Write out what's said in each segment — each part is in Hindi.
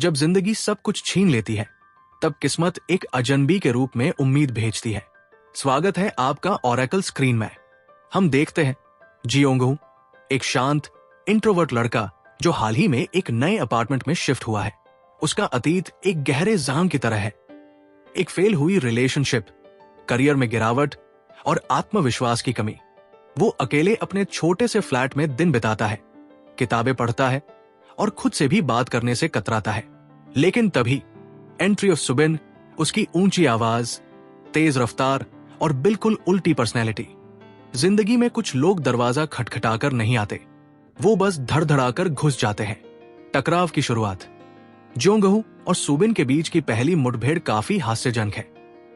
जब जिंदगी सब कुछ छीन लेती है, तब किस्मत एक अजनबी के रूप में उम्मीद भेजती है। स्वागत है आपका ओरेकल स्क्रीन में। हम देखते हैं जियोंगहू, एक शांत इंट्रोवर्ट लड़का जो हाल ही में एक नए अपार्टमेंट में शिफ्ट हुआ है। उसका अतीत एक गहरे जाम की तरह है। एक फेल हुई रिलेशनशिप, करियर में गिरावट और आत्मविश्वास की कमी। वो अकेले अपने छोटे से फ्लैट में दिन बिताता है, किताबें पढ़ता है और खुद से भी बात करने से कतराता है। लेकिन तभी एंट्री ऑफ सुबिन, उसकी ऊंची आवाज, तेज रफ्तार और बिल्कुल उल्टी पर्सनैलिटी। जिंदगी में कुछ लोग दरवाजा खटखटाकर नहीं आते, वो बस धड़धड़ाकर घुस जाते हैं। टकराव की शुरुआत। जियोंगहू और सुबिन के बीच की पहली मुठभेड़ काफी हास्यजनक है।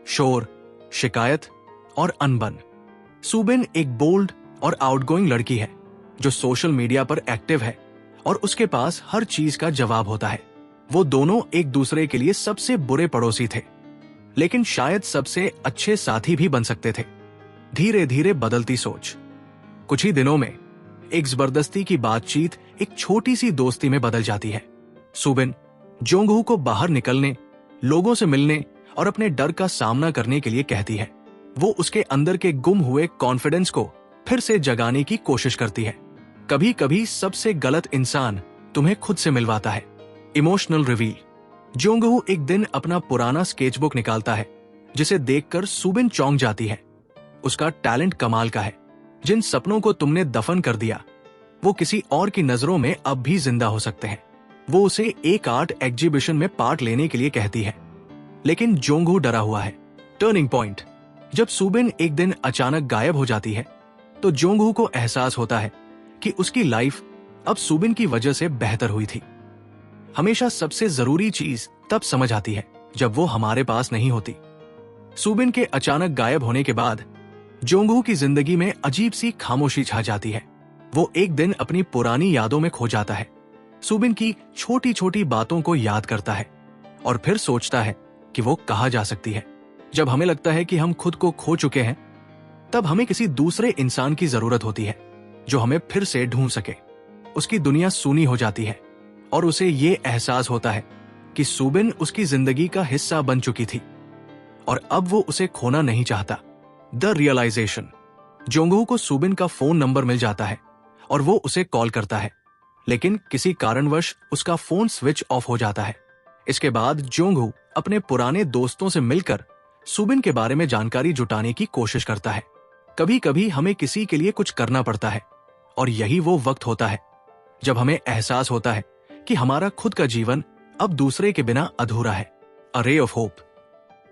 शोर, शिकायत और अनबन। सुबिन एक बोल्ड और आउटगोइंग लड़की है जो सोशल मीडिया पर एक्टिव है और उसके पास हर चीज का जवाब होता है। वो दोनों एक दूसरे के लिए सबसे बुरे पड़ोसी थे, लेकिन शायद सबसे अच्छे साथी भी बन सकते थे। धीरे धीरे बदलती सोच। कुछ ही दिनों में एक जबरदस्ती की बातचीत एक छोटी सी दोस्ती में बदल जाती है। सुबिन जियोंगहू को बाहर निकलने, लोगों से मिलने और अपने डर का सामना करने के लिए कहती है। वो उसके अंदर के गुम हुए कॉन्फिडेंस को फिर से जगाने की कोशिश करती है। कभी कभी सबसे गलत इंसान तुम्हें खुद से मिलवाता है। Emotional reveal. जियोंगहू एक दिन अपना पुराना स्केचबुक निकालता है, जिसे देखकर सुबिन चौंक जाती है। उसका टैलेंट कमाल का है। जिन सपनों को तुमने दफन कर दिया, वो किसी और की नजरों में अब भी जिंदा हो सकते हैं। वो उसे एक आर्ट एग्जीबिशन में पार्ट लेने के लिए कहती है, लेकिन जियोंगहू डरा हुआ है। Turning point. जब सुबिन एक दिन अचानक गायब हो जाती है, तो जियोंगहू को एहसास होता है कि उसकी लाइफ अब सुबिन की वजह से बेहतर हुई थी। हमेशा सबसे जरूरी चीज तब समझ आती है जब वो हमारे पास नहीं होती। सुबिन के अचानक गायब होने के बाद जियोंगहू की जिंदगी में अजीब सी खामोशी छा जाती है। वो एक दिन अपनी पुरानी यादों में खो जाता है, सुबिन की छोटी छोटी बातों को याद करता है और फिर सोचता है कि वो कहाँ जा सकती है। जब हमें लगता है कि हम खुद को खो चुके हैं, तब हमें किसी दूसरे इंसान की जरूरत होती है जो हमें फिर से ढूंढ सके। उसकी दुनिया सूनी हो जाती है और उसे ये एहसास होता है कि सुबिन उसकी जिंदगी का हिस्सा बन चुकी थी और अब वो उसे खोना नहीं चाहता। The realisation. जियोंगहू को सुबिन का फोन नंबर मिल जाता है और वो उसे कॉल करता है, लेकिन किसी कारणवश उसका फोन स्विच ऑफ हो जाता है। इसके बाद जियोंगहू अपने पुराने दोस्तों से मिलकर सुबिन के बारे में जानकारी जुटाने की कोशिश करता है। कभी कभी हमें किसी के लिए कुछ करना पड़ता है और यही वो वक्त होता है जब हमें एहसास होता है कि हमारा खुद का जीवन अब दूसरे के बिना अधूरा है। अ रे ऑफ होप।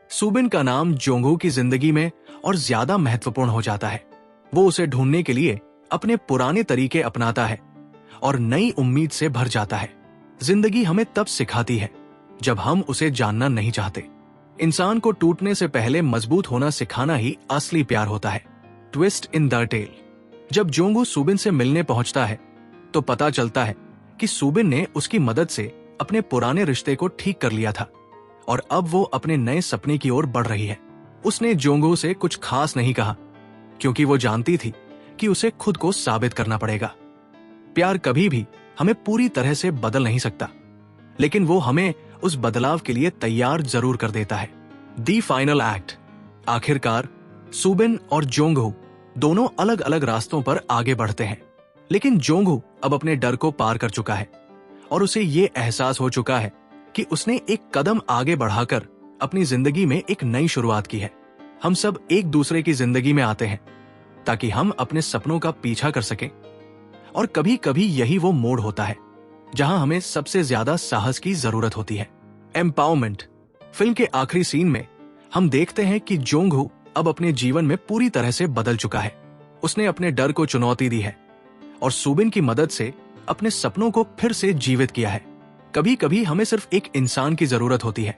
सुबिन का नाम जियोंगहू की जिंदगी में और ज्यादा महत्वपूर्ण हो जाता है। वो उसे ढूंढने के लिए अपने पुराने तरीके अपनाता है और नई उम्मीद से भर जाता है। जिंदगी हमें तब सिखाती है जब हम उसे जानना नहीं चाहते। इंसान को टूटने से पहले मजबूत होना सिखाना ही असली प्यार होता है। Twist in the tale. जब जियोंगहू सुबिन से मिलने पहुंचता है, तो पता चलता है कि सुबिन ने उसकी मदद से अपने पुराने रिश्ते को ठीक कर लिया था और अब वो अपने नए सपने की ओर बढ़ रही है। उसने जियोंगहू से कुछ खास नहीं कहा, क्योंकि वो जानती थी कि उसे खुद को साबित करना पड़ेगा। प्यार कभी भी हमें पूरी तरह से बदल नहीं सकता, लेकिन वो हमें उस बदलाव के लिए तैयार जरूर कर देता है। The final act. आखिरकार सुबिन और जियोंगहू दोनों अलग अलग रास्तों पर आगे बढ़ते हैं, लेकिन जियोंगहू अब अपने डर को पार कर चुका है और उसे ये एहसास हो चुका है कि उसने एक कदम आगे बढ़ाकर अपनी जिंदगी में एक नई शुरुआत की है। हम सब एक दूसरे की जिंदगी में आते हैं ताकि हम अपने सपनों का पीछा कर सकें, और कभी कभी यही वो मोड़ होता है जहां हमें सबसे ज्यादा साहस की जरूरत होती है। एम्पावरमेंट। फिल्म के आखिरी सीन में हम देखते हैं कि जियोंगहू अब अपने जीवन में पूरी तरह से बदल चुका है। उसने अपने डर को चुनौती दी है और सुबिन की मदद से अपने सपनों को फिर से जीवित किया है। कभी कभी हमें सिर्फ एक इंसान की जरूरत होती है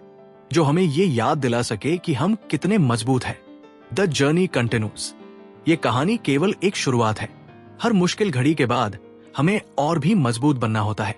जो हमें ये याद दिला सके कि हम कितने मजबूत हैं। The journey continues. ये कहानी केवल एक शुरुआत है। हर मुश्किल घड़ी के बाद हमें और भी मजबूत बनना होता है।